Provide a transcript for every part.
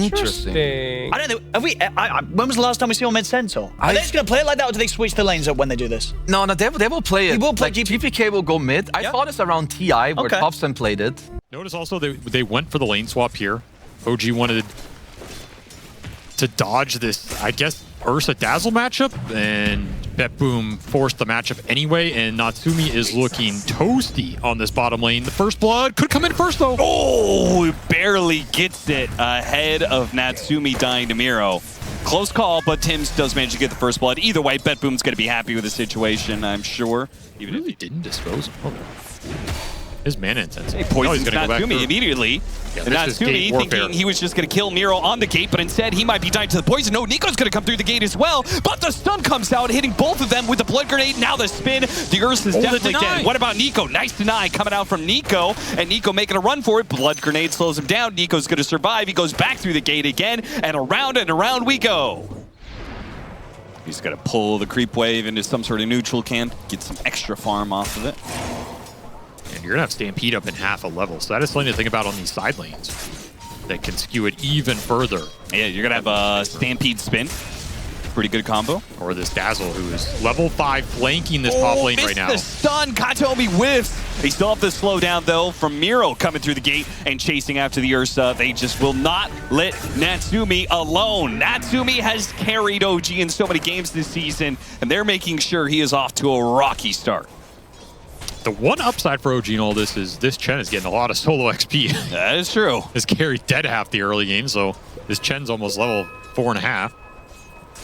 Interesting. I don't know. Have we? When was the last time we saw Mid Centaur? Are they just going to play it like that, or do they switch the lanes up when they do this? No, they will play it. He will play like, GPK will go mid. I saw this around TI where Thompson played it. Notice also they went for the lane swap here. OG wanted to dodge this, I guess, Ursa Dazzle matchup, and BetBoom forced the matchup anyway, and Natsumi is looking toasty on this bottom lane. The first blood could come in first, though. Oh, barely gets it ahead of Natsumi dying to Miro. Close call, but Tim's does manage to get the first blood. Either way, BetBoom's going to be happy with the situation, I'm sure. Even if he didn't dispose him. Okay. His mana intensity. He poisons Natsumi immediately. Yeah, and Natsumi thinking he was just going to kill Miro on the gate, but instead he might be dying to the poison. No, Nico's going to come through the gate as well, but the stun comes out, hitting both of them with the blood grenade. Now the spin. The Ursa's definitely dead. What about Nico? Nice deny coming out from Nico, and Nico making a run for it. Blood grenade slows him down. Nico's going to survive. He goes back through the gate again, and around we go. He's got to pull the creep wave into some sort of neutral camp, get some extra farm off of it. And you're going to have Stampede up in half a level, so that is something to think about on these side lanes that can skew it even further. Yeah, you're going to have a Stampede spin. Pretty good combo. Or this Dazzle, who is level 5 flanking this top lane right now. The stun. Katomi whiffs. They still have the slowdown, though, from Miro coming through the gate and chasing after the Ursa. They just will not let Natsumi alone. Natsumi has carried OG in so many games this season, and they're making sure he is off to a rocky start. The one upside for OG in all this is this Chen is getting a lot of solo XP. That is true. His carry's dead half the early game, so this Chen's almost level 4.5.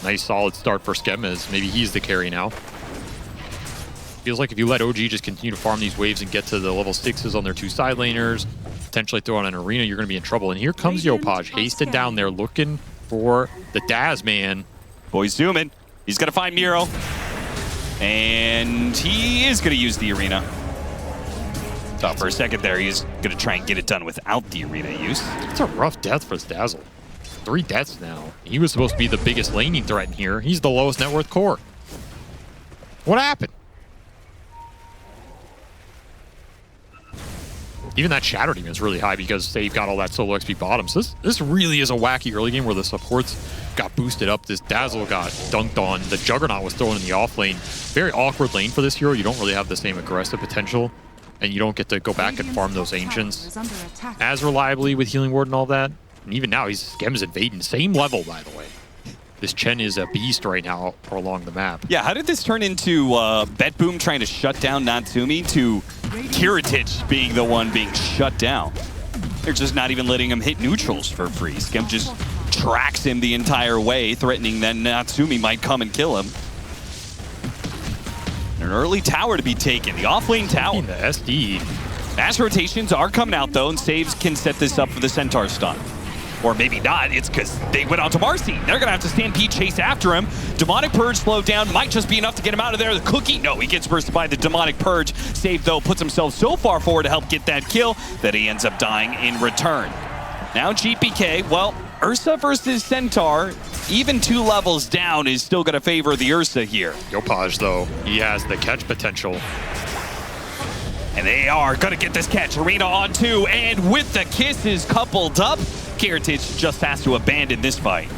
Nice solid start for Skirmishes. Maybe he's the carry now. Feels like if you let OG just continue to farm these waves and get to the level 6s on their two side laners, potentially throw on an arena, you're going to be in trouble. And here comes Yopaj, hasted down there, looking for the Daz man. Boy's zooming. He's going to find Miro. And he is going to use the arena. Thought for a second there he's going to try and get it done without the arena use. It's a rough death for this Dazzle. 3 deaths now. He was supposed to be the biggest laning threat in here. He's the lowest net worth core. What happened? Even that Shadow Demon is really high because they've got all that solo XP bottom. So this really is a wacky early game where the supports got boosted up. This Dazzle got dunked on. The Juggernaut was thrown in the off lane. Very awkward lane for this hero. You don't really have the same aggressive potential, and you don't get to go back and farm those Ancients as reliably with Healing Ward and all that. And even now, he's Skems invading. Same level, by the way. This Chen is a beast right now along the map. Yeah, how did this turn into BetBoom trying to shut down Natsumi to Kiritich being the one being shut down? They're just not even letting him hit neutrals for free. Skem just tracks him the entire way, threatening that Natsumi might come and kill him. An early tower to be taken, the offlane tower. The SD. Mass rotations are coming out, though, and saves can set this up for the Centaur stun. Or maybe not, it's because they went on to Marcy. They're going to have to Stampede chase after him. Demonic Purge slowed down, might just be enough to get him out of there. The Cookie, no, he gets bursted by the Demonic Purge. Save, though, puts himself so far forward to help get that kill that he ends up dying in return. Now GPK, well, Ursa versus Centaur, even 2 levels down, is still going to favor the Ursa here. Yopaj, though, he has the catch potential. And they are going to get this catch. Arena on 2, and with the kisses coupled up, Kiritich just has to abandon this fight.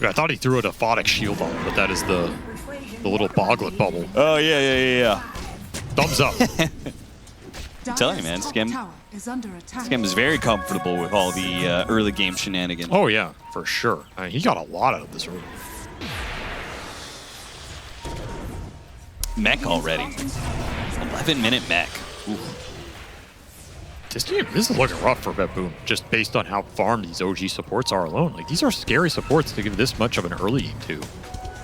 I thought he threw a Daphotic shield on him, but that is the little Boglet bubble. Oh, yeah. Thumbs up. I'm telling you, man, Skem is very comfortable with all the early game shenanigans. Oh, yeah, for sure. I mean, he got a lot out of this room. Mech already. 11-minute mech. Oof. This is looking rough for BetBoom, just based on how farmed these OG supports are alone. Like, these are scary supports to give this much of an early game to.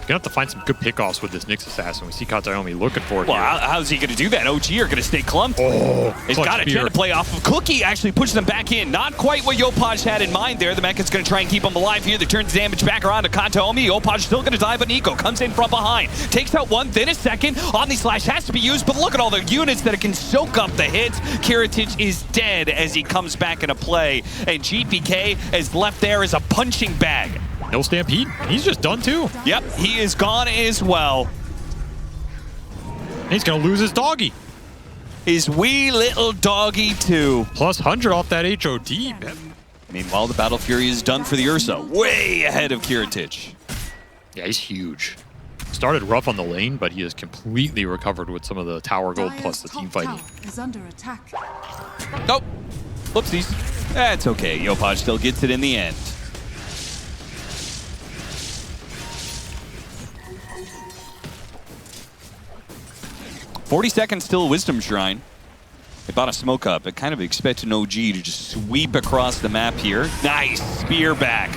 You're going to have to find some good pickoffs with this Nyx Assassin. We see Katayomi looking for it. Well, how's he going to do that? OG are going to stay clumped. Oh, he's got a chance to play off of Cookie, actually pushes them back in. Not quite what Yopaj had in mind there. The mech is going to try and keep him alive here. They turn the damage back around to Katayomi. Yopaj still going to die, but Nico comes in from behind. Takes out one, then a second. Omni Slash has to be used, but look at all the units that it can soak up the hits. Kiritich is dead as he comes back into play, and GPK is left there as a punching bag. No Stampede. He's just done too. Yep, he is gone as well. He's going to lose his doggy. His wee little doggy too. Plus 100 off that HOD. Meanwhile, the Battle Fury is done for the Ursa. Way ahead of Kiritich. Yeah, he's huge. Started rough on the lane, but he has completely recovered with some of the tower gold plus the team fighting. Is under attack. Nope. Whoopsies. That's okay. Yopaj still gets it in the end. "40 seconds till Wisdom Shrine." They bought a smoke up. I kind of expect an OG to just sweep across the map here. Nice. Spear back.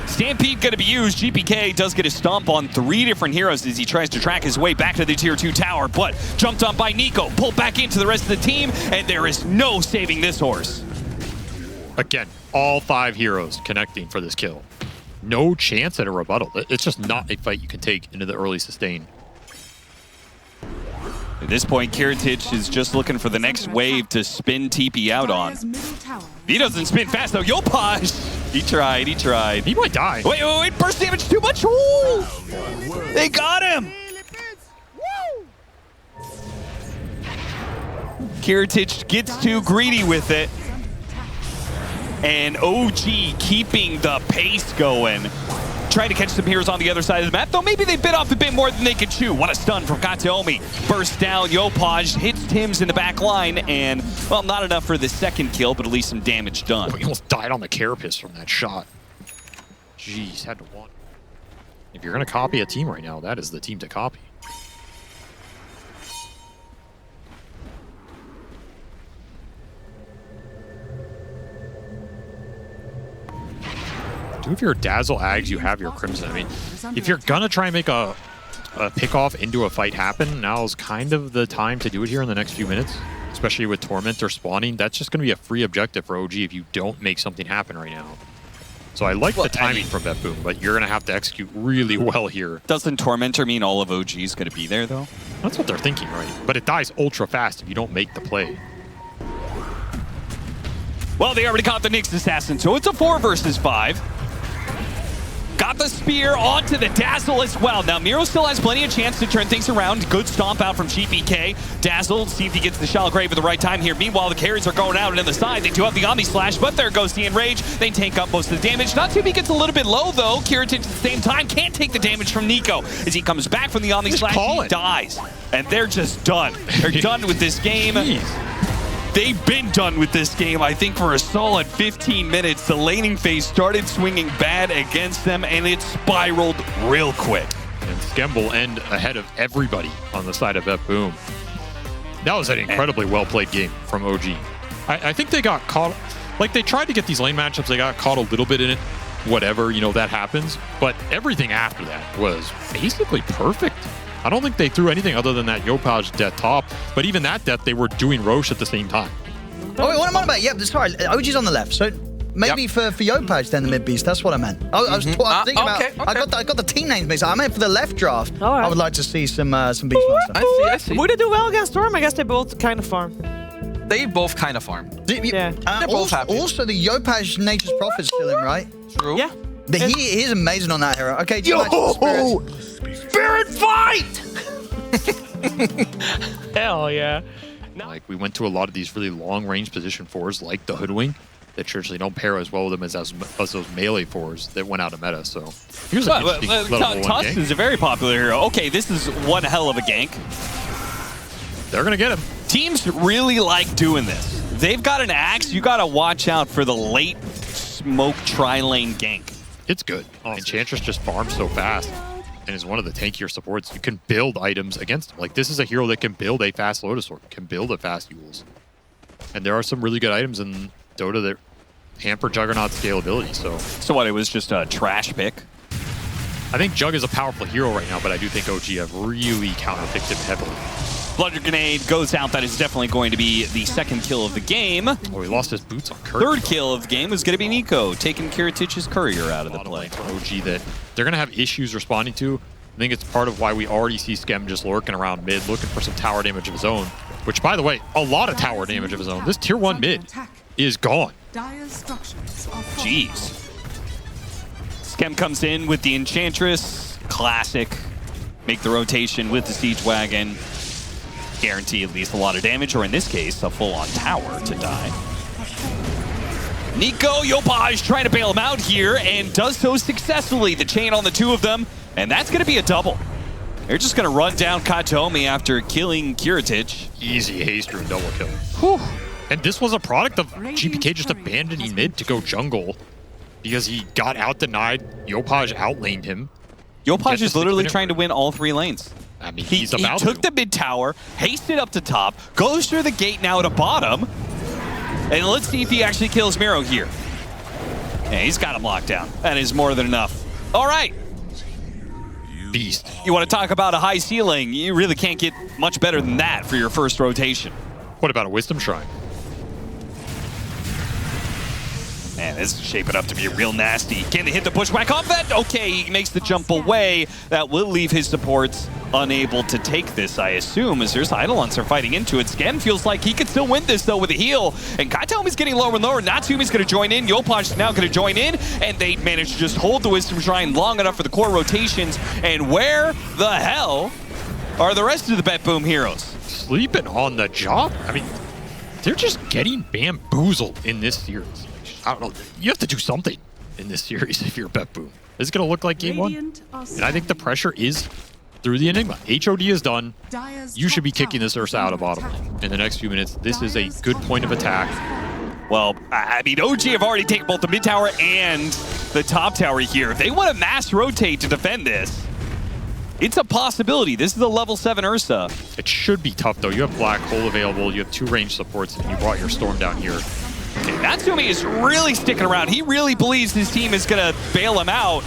Stampede going to be used. GPK does get a stomp on 3 different heroes as he tries to track his way back to the tier 2 tower, but jumped on by Nico, pulled back into the rest of the team, and there is no saving this horse. Again, all 5 heroes connecting for this kill. No chance at a rebuttal. It's just not a fight you can take into the early sustain. At this point, Kiritich is just looking for the next wave to spin TP out on. He doesn't spin fast though. Yopaj! He tried. He might die. Wait, burst damage too much. Ooh! They got him! Kiritich gets too greedy with it. And OG keeping the pace going. Trying to catch some heroes on the other side of the map, though maybe they bit off a bit more than they could chew. What a stun from Kataomi. Burst down, Yopaj hits Tim's in the back line, and, well, not enough for the second kill, but at least some damage done. He almost died on the carapace from that shot. Jeez, had to want. If you're going to copy a team right now, that is the team to copy. If you're Dazzle Ags, you have your Crimson. I mean, if you're gonna try and make a pick-off into a fight happen, now's kind of the time to do it here in the next few minutes, especially with Tormentor spawning. That's just gonna be a free objective for OG if you don't make something happen right now. So I like the timing from BetBoom, but you're gonna have to execute really well here. Doesn't Tormentor mean all of OG is gonna be there, though? That's what they're thinking, right? But it dies ultra fast if you don't make the play. Well, they already caught the Nyx Assassin, so it's a 4 versus 5. Got the spear onto the Dazzle as well. Now, Miro still has plenty of chance to turn things around. Good stomp out from GPK. Dazzle, see if he gets the Shallow Grave at the right time here. Meanwhile, the carries are going out and in the side. They do have the Omni Slash, but there goes the Enrage. They tank up most of the damage. Natsubi gets a little bit low, though. Kiritich at the same time can't take the damage from Nico. As he comes back from the Omni Slash, he dies. And they're just done. They're done with this game. Jeez. They've been done with this game, I think, for a solid 15 minutes. The laning phase started swinging bad against them, and it spiraled real quick. And Skem will end ahead of everybody on the side of BetBoom. That was an incredibly well-played game from OG. I think they got caught, like they tried to get these lane matchups, they got caught a little bit in it. Whatever, you know, that happens. But everything after that was basically perfect. I don't think they threw anything other than that Yopaj death top, but even that death, they were doing Roche at the same time. Oh, wait, what am I about? Yep, sorry, OG's on the left, so maybe for Yopaj then the mid beast. That's what I meant. I was thinking about. Okay. I got the team names mixed up. I meant for the left draft. All right. I would like to see some beast monster. I see. Would they do well against Storm? I guess they both kind of farm. They both kind of farm. Yeah. They're both happy. Also, the Yopaj Nature's Prophet's still in, right? True. Yeah. He's amazing on that hero. Okay, Spirit fight! Hell yeah. Like, we went to a lot of these really long-range position 4s, like the Hoodwing, that traditionally don't pair as well with them as those melee 4s that went out of meta. So here's an interesting level 1 Tusk gank. is a very popular hero. Okay, this is one hell of a gank. They're going to get him. Teams really like doing this. They've got an axe. You got to watch out for the late smoke tri-lane gank. It's good. Enchantress just farms so fast and is one of the tankier supports. You can build items against him. Like, this is a hero that can build a fast Lotus Orb, can build a fast Euls. And there are some really good items in Dota that hamper Juggernaut's scalability. So what, it was just a trash pick? I think Jug is a powerful hero right now, but I do think OG have really counterpicked him heavily. Bludger Grenade goes out. That is definitely going to be the second kill of the game. Oh, he lost his boots on Curry. Third kill of the game is going to be Nico, taking Kiritich's courier out of the play. For OG that they're going to have issues responding to. I think it's part of why we already see Skem just lurking around mid, looking for some tower damage of his own. Which, by the way, a lot of tower damage of his own. This tier 1 mid is gone. Jeez. Skem comes in with the Enchantress. Classic. Make the rotation with the Siege Wagon. Guarantee at least a lot of damage, or in this case, a full-on tower to die. Nico, Yopaj trying to bail him out here and does so successfully. The chain on the two of them, and that's going to be a double. They're just going to run down Katomi after killing Kiritich. Easy haste rune double kill. Whew. And this was a product of GPK just abandoning mid to go jungle because he got out-denied. Yopaj outlaned him. Yopaj is literally trying to win all 3 lanes. I mean, He took the mid tower, hasted up to top, goes through the gate now to bottom, and let's see if he actually kills Miro here. Yeah, he's got him locked down. That is more than enough. All right. Beast. You want to talk about a high ceiling, you really can't get much better than that for your first rotation. What about a Wisdom Shrine? Man, this is shaping up to be real nasty. Can they hit the pushback off that? Okay, he makes the jump away. That will leave his supports unable to take this, I assume, as there's Eidolons are fighting into it. Sken feels like he could still win this, though, with a heal. And Katomi's getting lower and lower. Natsumi's going to join in. Yopaj is now going to join in. And they manage to just hold the Wisdom Shrine long enough for the core rotations. And where the hell are the rest of the BetBoom heroes? Sleeping on the job? I mean, they're just getting bamboozled in this series. I don't know. You have to do something in this series if you're BetBoom. This is going to look like game 1. And I think the pressure is through the Enigma. HOD is done. You should be kicking this Ursa out of bottom lane in the next few minutes. This is a good point of attack. Well, I mean, OG have already taken both the mid tower and the top tower here. If they want to mass rotate to defend this, it's a possibility. This is a level 7 Ursa. It should be tough, though. You have Black Hole available. You have 2 range supports, and you brought your Storm down here. Okay, Natsumi is really sticking around. He really believes his team is going to bail him out.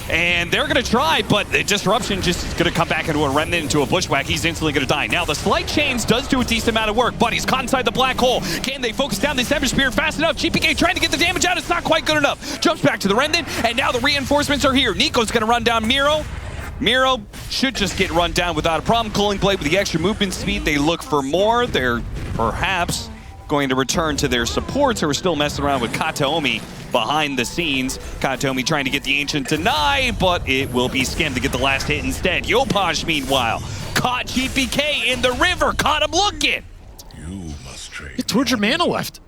And they're going to try, but the disruption just is going to come back into a remnant, into a bushwhack. He's instantly going to die. Now, the Slight Chains does do a decent amount of work, but he's caught inside the black hole. Can they focus down this Ember Spear fast enough? GPK trying to get the damage out. It's not quite good enough. Jumps back to the remnant, and now the reinforcements are here. Nico's going to run down Miro. Miro should just get run down without a problem. Cooling Blade with the extra movement speed. They look for more. They're perhaps going to return to their supports who are still messing around with Kataomi behind the scenes. Kataomi trying to get the Ancient deny, but it will be Skem to get the last hit instead. Yopaj, meanwhile, caught GPK in the river, caught him looking. You must trade. Get towards your mana left.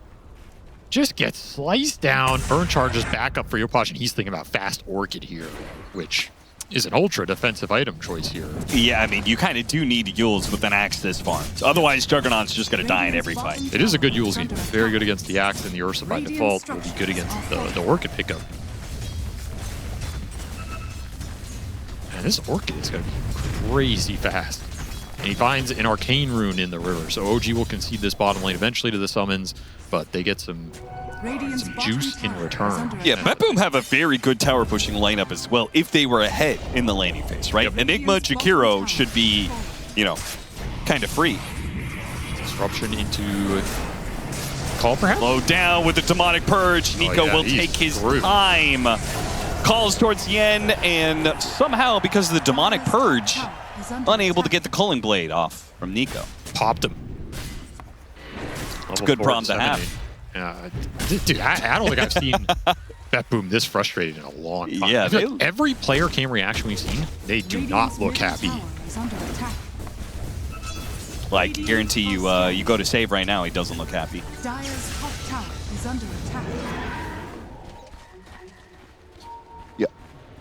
Just gets sliced down. Burn charges back up for Yopaj, and he's thinking about Fast Orchid here, which is an ultra defensive item choice here. Yeah, I mean, you kind of do need Yules with an axe this far. Otherwise, Juggernaut's just going to die in every fight. It is a good Yules game. Very good against the axe, and the Ursa by default will be good against the Orchid pickup. And this Orchid is going to be crazy fast. And he finds an Arcane Rune in the river, so OG will concede this bottom lane eventually to the summons, but they get some juice in return. Yeah, BetBoom have a very good tower pushing lineup as well if they were ahead in the laning phase, right? Yep. Enigma, Jakiro should be, you know, kind of free. Disruption into call perhaps? Low down with the Demonic Purge. Nico will take his time. Calls towards the end, and somehow, because of the Demonic Purge, unable to get the Culling Blade off from Nico. Popped him. It's a good problem to have. Dude, I don't think I've seen BetBoom this frustrated in a long time. Yeah, like every player cam reaction we've seen, they do not look happy. Like, guarantee you, you go to save right now, he doesn't look happy. Dire's top tower is under attack. Yeah.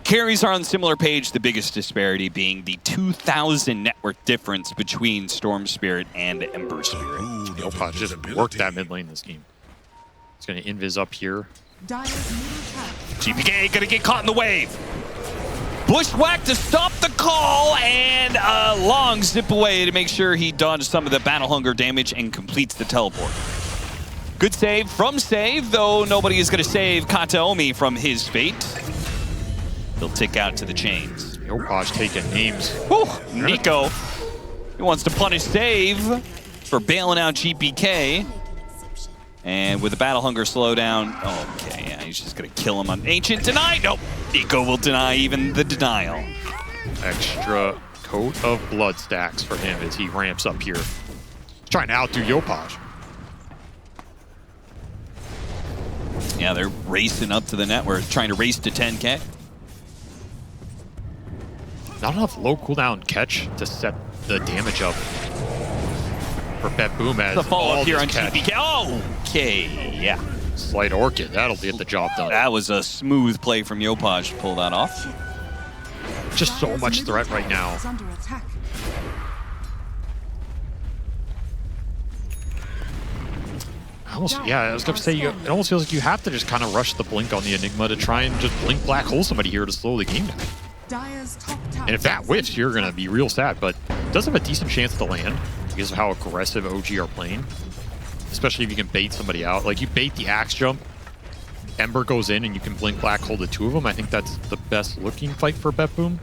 Carries are on a similar page, the biggest disparity being the 2,000 network difference between Storm Spirit and Ember Spirit. Yopaj just worked that mid lane this game. He's going to invis up here. GPK going to get caught in the wave. Bushwhack to stop the call, and a long zip away to make sure he dodged some of the Battle Hunger damage and completes the teleport. Good save from Save, though nobody is going to save Kataomi from his fate. He'll tick out to the chains. Yopaj taking names. Whew, Nico, he wants to punish Save for bailing out GPK. And with the Battle Hunger slowdown, okay, yeah, he's just going to kill him on Ancient Deny. Nope, Nico will deny even the denial. Extra coat of blood stacks for him as he ramps up here. Trying to outdo Yopaj. Yeah, they're racing up to the network, trying to race to 10K. Not enough low cooldown catch to set the damage up for BetBoom as the follow-up here on catch. GPK. Oh, okay, yeah. Slight Orchid, that'll get the job done. That was a smooth play from Yopaj to pull that off. Just so much threat right now. Is under attack. Yeah, I was going to say, it almost feels like you have to just kind of rush the blink on the Enigma to try and just blink black hole somebody here to slow the game down. Dire's top tower. And if that whiffs, you're going to be real sad, but it does have a decent chance to land because of how aggressive OG are playing. Especially if you can bait somebody out. Like, you bait the axe jump, Ember goes in, and you can blink black hole to 2 of them. I think that's the best looking fight for BetBoom.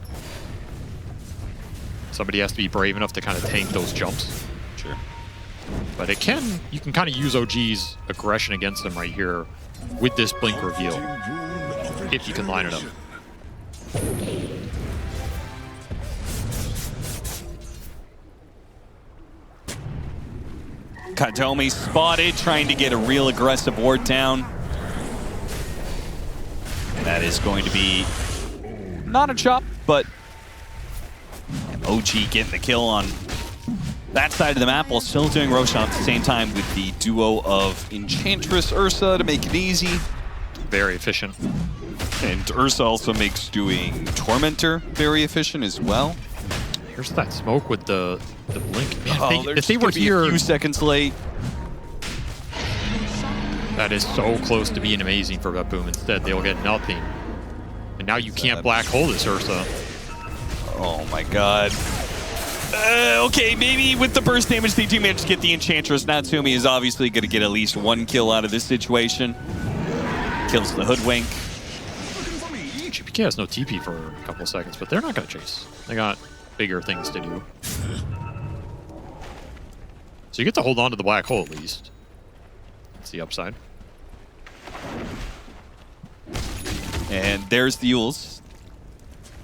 Somebody has to be brave enough to kind of tank those jumps. Sure. But you can kind of use OG's aggression against them right here with this blink reveal, if you can line it up. Katomi spotted, trying to get a real aggressive ward down. And that is going to be not a chop, but OG getting the kill on that side of the map while still doing Roshan at the same time with the duo of Enchantress Ursa to make it easy. Very efficient. And Ursa also makes doing Tormentor very efficient as well. Here's that smoke with the blink. Man, Oh, if they were here a few seconds late. That is so close to being amazing for BetBoom. Instead, they'll get nothing. And now you can't black hole this Ursa. Oh my god. Okay, maybe with the burst damage, they do manage to get the Enchantress. Natsumi is obviously going to get at least 1 kill out of this situation. Kills the Hoodwink. GPK has no TP for a couple of seconds, but they're not going to chase. They got bigger things to do. So you get to hold on to the black hole at least. That's the upside. And there's the Yules.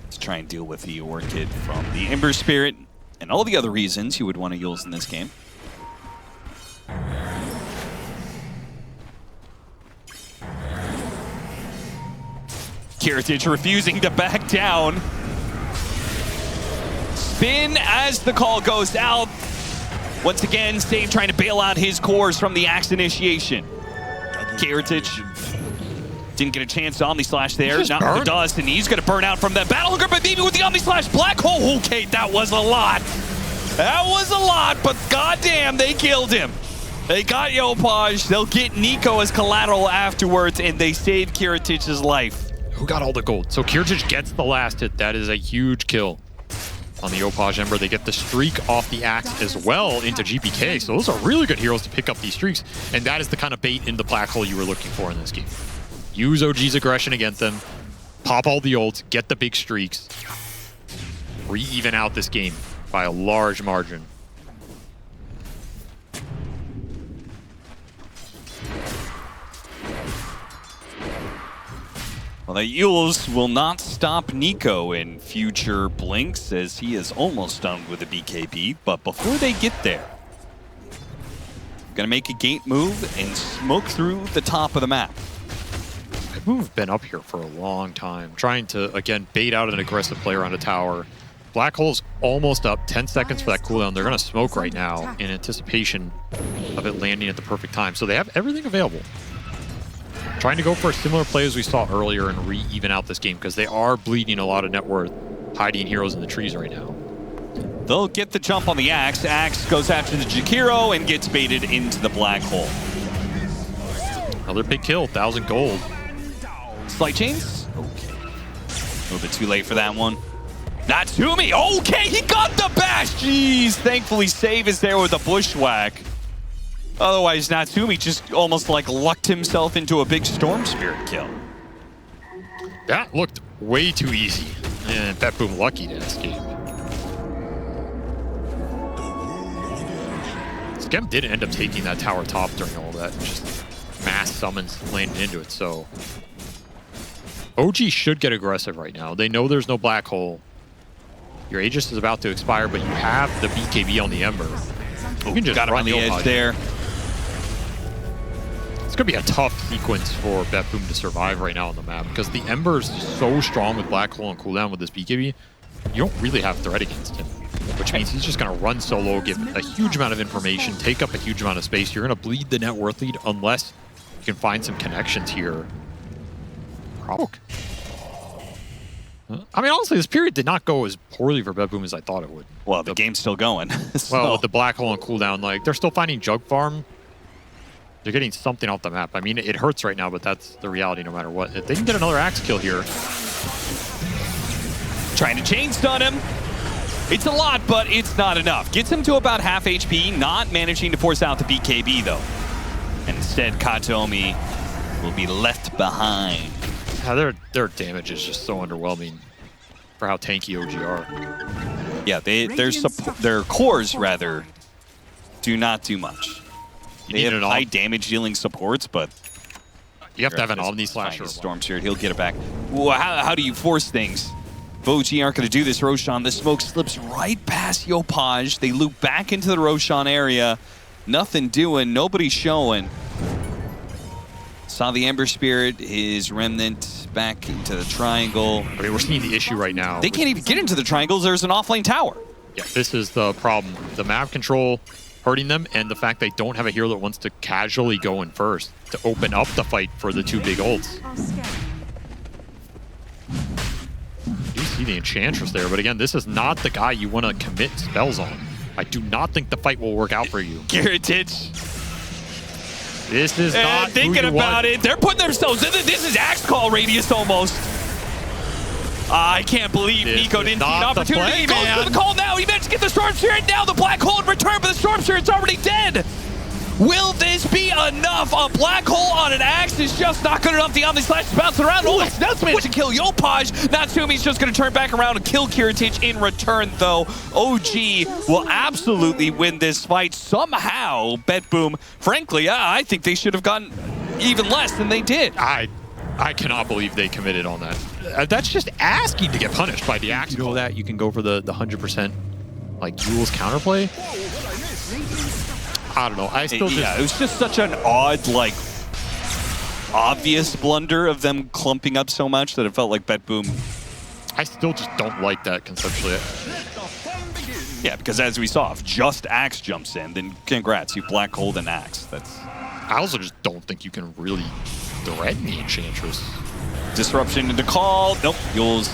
Let's try and deal with the Orchid from the Ember Spirit and all the other reasons you would want to Yules in this game. Kiritich refusing to back down. Spin as the call goes out. Once again, Save trying to bail out his cores from the Axe initiation. Kiritich didn't get a chance to Omni Slash there. Not with the dust, and he's going to burn out from that Battle Hooker, but maybe with the Omni Slash Black Hole. Okay, that was a lot. That was a lot, but goddamn, they killed him. They got Yopaj. They'll get Nico as collateral afterwards, and they saved Kiritich's life. Who got all the gold? So Kiritich gets the last hit. That is a huge kill on the Yopaj Ember. They get the streak off the Axe as well into GPK. So those are really good heroes to pick up these streaks. And that is the kind of bait in the black hole you were looking for in this game. Use OG's aggression against them. Pop all the ults. Get the big streaks. Re-even out this game by a large margin. Well, the Yules will not stop Nico in future blinks as he is almost done with the BKB. But before they get there, gonna make a gate move and smoke through the top of the map. BetBoom's been up here for a long time, trying to, again, bait out an aggressive player on a tower. Black Hole's almost up, 10 seconds for that cooldown. They're gonna smoke right now in anticipation of it landing at the perfect time. So they have everything available. Trying to go for a similar play as we saw earlier and re-even out this game because they are bleeding a lot of net worth, hiding heroes in the trees right now. They'll get the jump on the Axe. Axe goes after the Jakiro and gets baited into the black hole. Another big kill, 1,000 gold. Slight chains? Okay. A little bit too late for that one. Natsumi, okay, he got the bash! Jeez, thankfully Save is there with a bushwhack. Otherwise, Natsumi just almost like lucked himself into a big Storm Spirit kill. That looked way too easy. And BetBoom lucky to escape. Skem did end up taking that tower top during all that. Just mass summons landed into it, so... OG should get aggressive right now. They know there's no black hole. Your Aegis is about to expire, but you have the BKB on the Ember. You can just got him on the edge there. It's going to be a tough sequence for BetBoom to survive right now on the map because the Ember is so strong with Black Hole and cooldown with this BKB. You don't really have threat against him, which means he's just going to run solo, give a huge amount of information, take up a huge amount of space. You're going to bleed the net worth lead unless can find some connections here. Probably. I mean, honestly, this period did not go as poorly for BetBoom as I thought it would. Well, the game's still going. Well, with the black hole and cooldown, like, they're still finding Jug Farm. They're getting something off the map. I mean, it hurts right now, but that's the reality no matter what. If they can get another axe kill here. Trying to chain stun him. It's a lot, but it's not enough. Gets him to about half HP, not managing to force out the BKB, though. And instead, Katomi will be left behind. Yeah, their damage is just so underwhelming for how tanky OG are. Yeah, their cores, rather, do not do much. They have high damage dealing supports, but you have to have an Omni Slasher. Storm Spirit, he'll get it back. Well, how do you force things? If OG aren't going to do this, Roshan, the smoke slips right past Yopaj. They loop back into the Roshan area. Nothing doing, nobody showing. Saw the Ember Spirit, his remnant back into the triangle. I mean, we're seeing the issue right now. They can't even get into the triangles. There's an offlane tower. Yeah, this is the problem. The map control hurting them, and the fact they don't have a hero that wants to casually go in first to open up the fight for the two big ults. You see the Enchantress there, but again, this is not the guy you want to commit spells on. I do not think the fight will work out for you. Kiritich. This is not thinking who you about want. it. They're putting themselves in. This is axe call radius almost. I can't believe Nico didn't see an opportunity. He goes for the call now. He managed to get the Storm Spirit now. The Black Hole in return, but the Storm Spirit's already dead. Will this be enough? A Black Hole on an axe is just not good enough. The Omni Slash is bouncing around. Oh, it's nuts, managed to kill Yopaj. Natsumi's just going to turn back around and kill Kiritich in return, though. OG will absolutely win this fight somehow. BetBoom, frankly, I think they should have gotten even less than they did. I cannot believe they committed on that. That's just asking to get punished by the axe. You know that you can go for the 100% like Yule's counterplay. I don't know. I still it was just such an odd, like, obvious blunder of them clumping up so much that it felt like BetBoom. I still just don't like that conceptually. Yeah, because as we saw, if just Axe jumps in, then congrats, you black hold an Axe. I also just don't think you can really threaten the Enchantress. Disruption into call. Nope, Yule's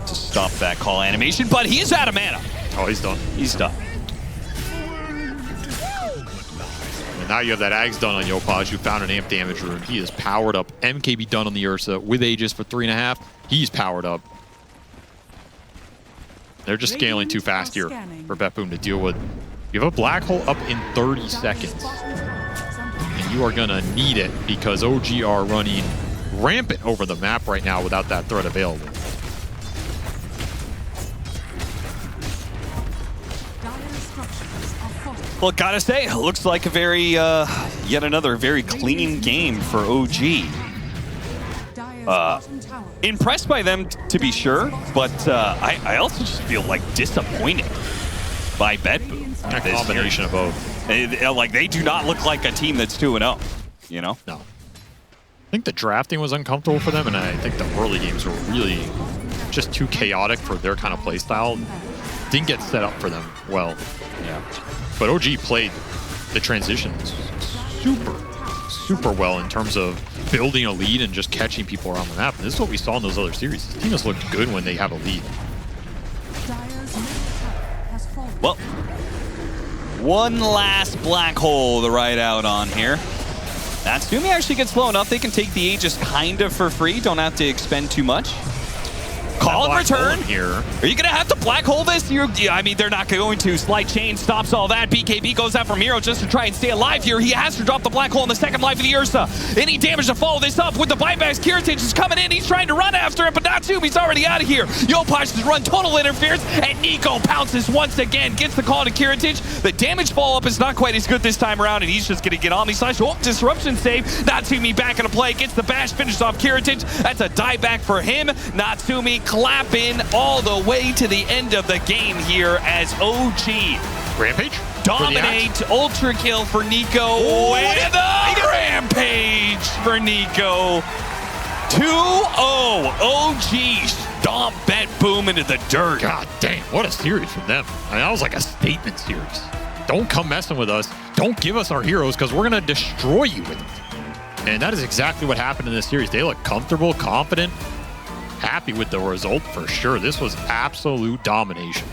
to stop that call animation, but he is out of mana. Oh, he's done. He's done. And now you have that Axe done on Yopaj, who found an amp damage rune. He is powered up. MKB done on the Ursa with Aegis for 3.5. He's powered up. They're just scaling too fast here for BetBoom to deal with. You have a black hole up in 30 seconds. And you are going to need it because OG are running rampant over the map right now without that threat available. Well, gotta say, it looks like a very, yet another very clean game for OG. Impressed by them, to be sure, but I also just feel like disappointed by BetBoom. A combination of both. They do not look like a team that's 2-0, you know? No. I think the drafting was uncomfortable for them, and I think the early games were really just too chaotic for their kind of play style. Didn't get set up for them well. Yeah. But OG played the transitions super well in terms of building a lead and just catching people around the map. And this is what we saw in those other series. This team has looked good when they have a lead. Well, one last black hole to ride out on here. Natsumi actually gets low enough. They can take the Aegis kind of for free. Don't have to expend too much. Call and return. Here. Are you going to have to black hole this? I mean, they're not going to. Slight chain stops all that. BKB goes out from Hero just to try and stay alive here. He has to drop the black hole in the second life of the Ursa. Any damage to follow this up with the buybacks. Kiritich is coming in. He's trying to run after it, but Natsumi's already out of here. Yopaj has run total interference, and Nico pounces once again. Gets the call to Kiritich. The damage follow-up is not quite as good this time around, and he's just going to get Omni Slash. Oh, disruption save. Natsumi back into play. Gets the bash. Finishes off Kiritich. That's a dieback for him. Natsumi clapping all the way to the end of the game here as OG Rampage? dominate ultra kill for Nico. And the rampage for Nico. 2-0. OG stomp BetBoom into the dirt. God damn, what a series from them. I mean, that was like a statement series. Don't come messing with us. Don't give us our heroes because we're going to destroy you with it. And that is exactly what happened in this series. They look comfortable, confident, happy with the result for sure. This was absolute domination.